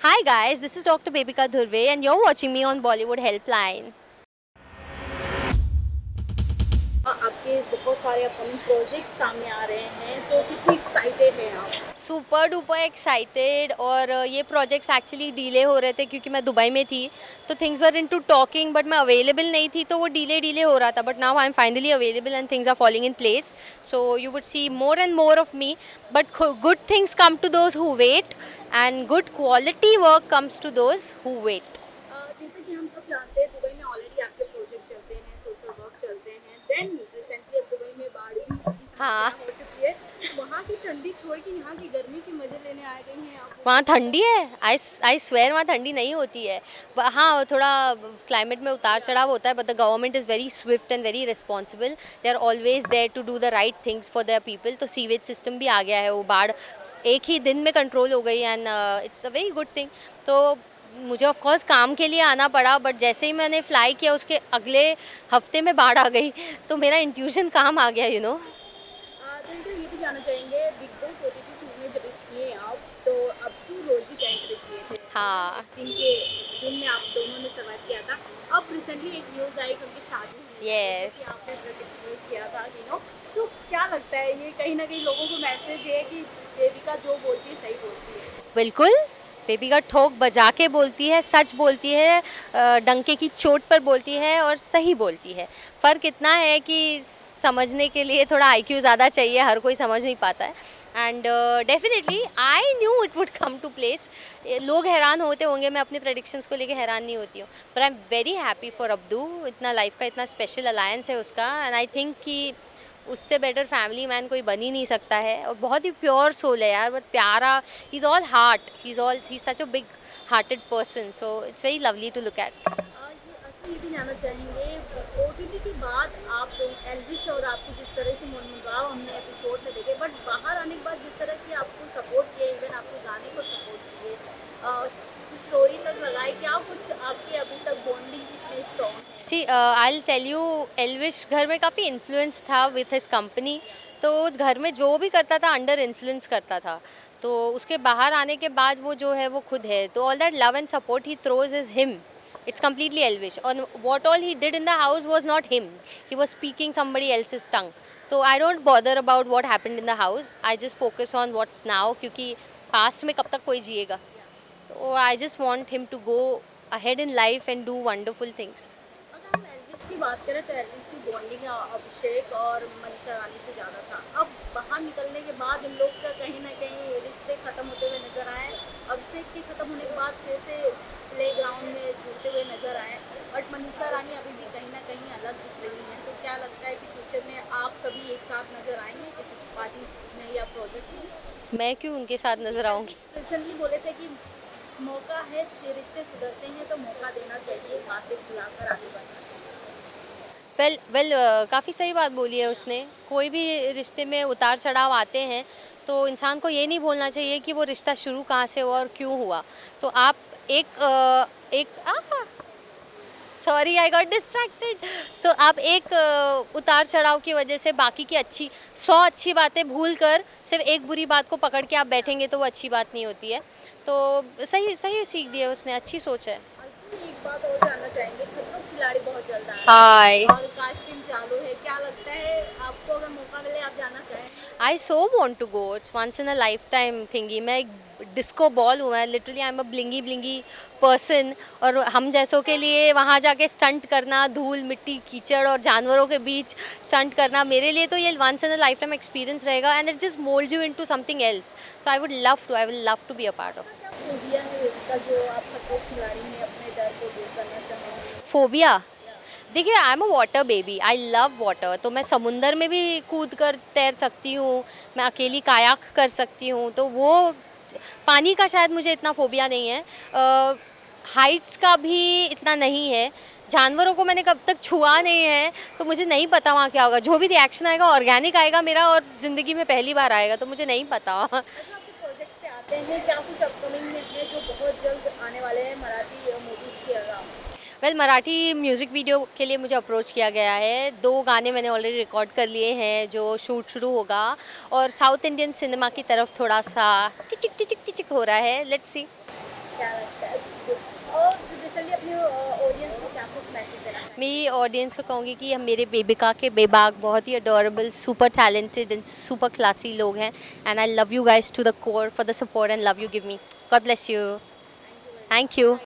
Hi guys, this is Dr. Babika Dhurve and you're watching me on Bollywood Helpline. आपके बहुत सारे upcoming project सामने आ रहे हैं, तो कितनी एक्साइटेड हैं आप? सुपर डुपर एक्साइटेड और ये प्रोजेक्ट्स एक्चुअली डिले हो रहे थे क्योंकि मैं दुबई में थी तो things were into talking but मैं अवेलेबल नहीं थी तो वो डिले हो रहा था but now I am finally available and things are falling in place so you would see more and more of me but good things come to those who wait and good quality work comes to those who wait. जैसे कि हम सब जानते हैं, Dubai में already आपके project चलते हैं, सोशल वर्क चलते हैं। देन रिसेंटली अब दुबई में बाढ़ की समस्या हाँ, हो चुकी है। वहाँ की ठंडी छोड़ के यहाँ की गर्मी के मजे लेने आ गई हैं आप? वहाँ ठंडी है. आई स्वेयर वहाँ ठंडी नहीं होती है. हाँ, थोड़ा क्लाइमेट में उतार चढ़ाव होता है but the government is very swift and very responsible. They are always there to do the right things for their people. तो सीवेज सिस्टम भी आ गया है, वो बाढ़ एक ही दिन में कंट्रोल हो गई and it's a very good thing. तो मुझे ऑफ कोर्स काम के लिए आना पड़ा बट जैसे ही मैंने फ्लाई किया उसके अगले हफ्ते में बाढ़ आ गई तो मेरा इंट्यूशन काम आ गया तो इनका ये भी जानना चाहेंगे, बिग बॉस ओटीटी 2 में जब किए आप, तो अब टू रोजी का एंट्री किए थे, है ना? हाँ. एक दिन के दिन में आप दोनों ने सर्वाइव किया था। अब रिसेंटली एक न्यूज़ आई कि उनकी शादी हुई है, जैसे यस. कि आपने प्रेडिक्ट किया था, तो क्या लगता है, ये कहीं ना कहीं लोगों को मैसेज है कि देविका जो बोलती है सही बोलती है? बिल्कुल. बेबी का ठोक बजा के बोलती है, सच बोलती है, डंके की चोट पर बोलती है और सही बोलती है. फ़र्क इतना है कि समझने के लिए थोड़ा आईक्यू ज़्यादा चाहिए, हर कोई समझ नहीं पाता है. And definitely I knew it would come to place. लोग हैरान होते होंगे, मैं अपने प्रेडिक्शंस को लेके हैरान नहीं होती हूँ but I am very happy for Abdu. इतना लाइफ का इतना स्पेशल अलायंस है उसका एंड आई थिंक कि उससे बेटर फैमिली मैन कोई बन ही नहीं सकता है. और बहुत ही प्योर सोल है यार, बहुत प्यारा. He is all heart, he such a big hearted person, so it's very lovely to look at. ये भी जानना चाहेंगे, ओटीटी के बाद आप एल्विश और आपकी जिस तरह की मनमुटाव हमने एपिसोड में देखे, बट बाहर आने के बाद जिस तरह की आपको सपोर्ट किए, इवन आपके गाने को सपोर्ट किए, स्टोरी तक लगाई, क्या कुछ आपके अभी तक बॉन्डिंग कितने strong? See I will tell you, Elvish घर में काफ़ी इन्फ्लुएंस था विथ हिज कंपनी. तो उस घर में जो भी करता था अंडर इन्फ्लुएंस करता था. तो उसके बाहर आने के बाद वो जो है वो खुद है. तो all that love and support he throws is him. It's completely Elvish. And what all he did in the house was not him. He was speaking somebody else's tongue. So I don't bother about what happened in the house. I just focus on what's now क्योंकि past में कब तक कोई जिएगा. तो I just want him to go ahead in life and do wonderful things. अगर हम Elvis की बात करें, तो एल्विस की बॉन्डिंग अभिषेक और मनीषा रानी से ज़्यादा था। अब बाहर निकलने के बाद इन लोग का कहीं ना कहीं रिश्ते ख़त्म होते हुए नजर आए। अभिषेक के ख़त्म होने के बाद फिर से प्ले ग्राउंड में जुड़ते हुए नजर आए, बट मनीषा रानी अभी भी कहीं ना कहीं अलग दिख रही हैं। तो क्या लगता है कि फ्यूचर में आप सभी एक साथ नजर आएंगे किसी पार्टी में या प्रोजेक्ट में? मैं क्यों उनके साथ नजर आऊँगी. रिसेंटली बोले थे कि मौका है, रिश्ते सुधरते हैं तो मौका देना चाहिए, बातें खुलाकर आगे बढ़ना चाहिए। वेल काफ़ी सही बात बोली है उसने. कोई भी रिश्ते में उतार चढ़ाव आते हैं तो इंसान को ये नहीं बोलना चाहिए कि वो रिश्ता शुरू कहाँ से हुआ और क्यों हुआ. तो आप एक सॉरी आई गॉट डिस्ट्रैक्टेड. सो आप एक उतार चढ़ाव की वजह से बाकी की 100 अच्छी बातें भूल कर सिर्फ एक बुरी बात को पकड़ के आप बैठेंगे तो वो अच्छी बात नहीं होती है. तो सही सही सीख दिया उसने, अच्छी सोच है. अच्छा, एक बात और जानना चाहेंगे, खतरों के खिलाड़ी बहुत जल्द आ रहा हाय. है और कास्टिंग चालू है, क्या लगता है आपको, अगर मौका मिले आप जाना चाहें? I so want to go. It's once in a lifetime thingy. मैं एक डिस्को बॉल हूँ. मैं literally I am a blingy blingy person. और हम जैसों के लिए वहाँ जाके स्टंट करना, धूल मिट्टी कीचड़ और जानवरों के बीच स्टंट करना, मेरे लिए तो ये once in a lifetime experience रहेगा and it just moulds you into something else. So I will love to be a part of. क्या फोबिया है इसका जो आप खतरों के खिलाड़ी में अपने डर को दूर करना चाहेंगे? फोबिया. देखिए, आई am a water baby. I love water. तो मैं समुंदर में भी कूद कर तैर सकती हूँ, मैं अकेली कायाक कर सकती हूँ. तो वो पानी का शायद मुझे इतना फोबिया नहीं है. हाइट्स का भी इतना नहीं है. जानवरों को मैंने कब तक छुआ नहीं है तो मुझे नहीं पता वहाँ क्या होगा. जो भी रिएक्शन आएगा ऑर्गेनिक आएगा मेरा, और ज़िंदगी में पहली बार आएगा तो मुझे नहीं पता. अच्छा, आपके प्रोजेक्ट पे आते हैं, क्या कुछ अपकमिंग में है जो बहुत जल्द आने वाले हैं मराठी मूवीज़ के अलावा? वेल मराठी म्यूज़िक वीडियो के लिए मुझे अप्रोच किया गया है. 2 गाने मैंने ऑलरेडी रिकॉर्ड कर लिए हैं जो शूट शुरू होगा. और साउथ इंडियन सिनेमा की तरफ थोड़ा सा टिचिक टिचिक टिचिक हो रहा है. Let's see. क्या मैं ऑडियंस को कहूँगी कि हम मेरे बेबिका के बेबाक बहुत ही adorable, super talented and super classy लोग हैं, and I love you guys to the core for the support and love you give me. God bless you. Thank you.